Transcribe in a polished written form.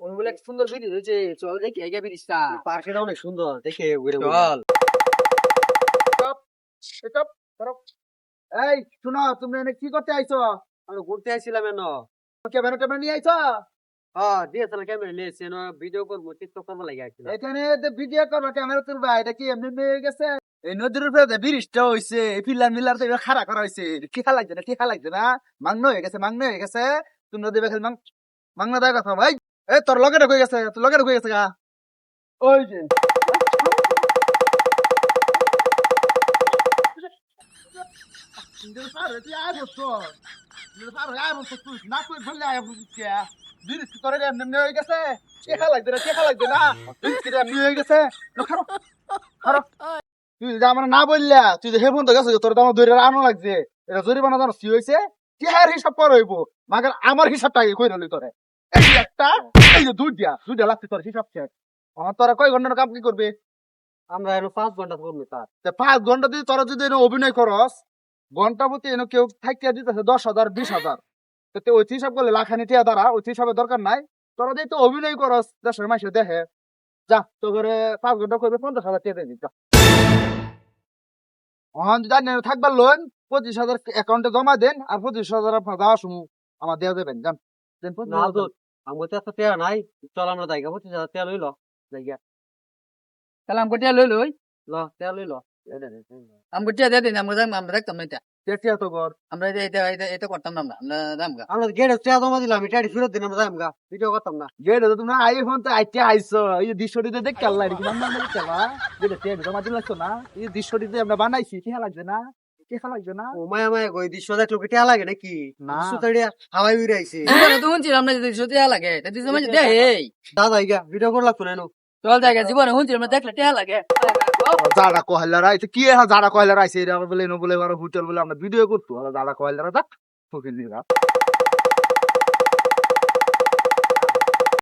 ওই বলে এক সুন্দর ব্রিজ হয়েছে, চল দেখি এই ব্রিজটা। পার্কটা অনেক সুন্দর দেখে ঘুরে চল। চুপ করো। এই শুনো, তুমি এনে কি করতে আইছো? আমরা ঘুরতে আসছিলাম এন। ক্যামেরা ট্যামেরা নিয়ে আইছো? হ্যাঁ ডিএসএলআর ক্যামেরা নিয়েছি এন, ভিডিও করবো, টিকটক করবো লাগে আসছিল। এখানে ভিডিও করবা, ক্যামেরা তুলবা, এটা কি এমনি হয়ে গেছে? এই নদীর উপরে যে ব্রিজটা হইছে, এই পিলার মিলার তো এবার খাড়া করা হইছে, ঠিকা লাগছে না, ঠিকা লাগছে না, মাংন হয়ে গেছে, মাংন হয়ে গেছে। তুমি নদী খালি মাংনা দেওয়ার কথা ভাই। এই তোর লগে ঢুকে গেছে, তোর লগে ঢুকে গেছে গা। ওই যে না বললা তুই যে হে বন্ধু গেছে, তোর তো আমার দৈরে আনো লাগছে, এটা জরিমানা জানো কি হয়েছে? চেহার হিসাব পর হইব, মাগার আমার হিসাবটা আগে কই রলি তোরে। এই যে একটা, এই যে দুইটা লাগছে তোর হিসাব শেষ। আমার তোরা কয় ঘন্টার কাম কি করবে? আমরা এন 5 ঘন্টা করবো তার। 5 ঘন্টা দিয়ে তোরা যদি এনে অভিনয় করস, ঘন্টা প্রতি এনে কেউ থাকিয়া দিতেছে 10,000 20,000, তো ওই হিসাব করলে লাখানি টিয়া দ্বারা ওই হিসাবে দরকার নাই। তোরা দিয়ে তো অভিনয় করস, দেশের মাসে দেখে যা তো করে 5 ঘন্টা করবে 50,000 টিয়া দিয়ে দিত। জানি থাকবার লোন 25,000 অ্যাকাউন্টে জমা দেন, আর 25,000 আপনার যাওয়ার সময় আমার দেওয়া দেবেন। জান দেন না তো আমার তো এত টেয়া নাই, চল আমরা জায়গা 25,000 টেয়া লইল জায়গা। তাহলে আমাকে টিয়া লই লই, ল টেয়া লইল। আমাকে টিয়া দিয়ে দিন, আমরা দেখতাম না এটা। টিয়া তো কর। আমরা এটা করতাম না, আমরা দাম গা। আমরা গেটে টেয়া জমা দিলাম, টেয়াটি ফেরত দিন, আমরা যাইম গা, ভিডিও করতাম না। গেট তুমি আইফোন তো আইতে আইছো, এই দৃশ্যটিতে দেখ কেলা কি বান্ধব দেখলা, যেটা টেট জমা দিল না, এই দৃশ্যটিতে আমরা বানাইছি, কি লাগবে না, কি লাগবে না। ও মায়া মায়া কই দৃশ্য দেখলো কি টেয়া লাগে নাকি? না। সুতাড়িয়া হাওয়াই উড়ে আইছে। জীবনে তো শুনছিলাম না যে সত্যি টিয়া লাগে, এটা দিছে মানে দেখ এই। দাদা ইগা ভিডিও করলাম তো নেন। চল জায়গা, জীবনে শুনছিলাম না, দেখলে টিয়া লাগে। যারা কয়লারা আইছে, কি যারা কয়লারা আইছে, এটা বলে বলে হোটেল বলে আমরা ভিডিও করতো, যারা কয়লারা দেখ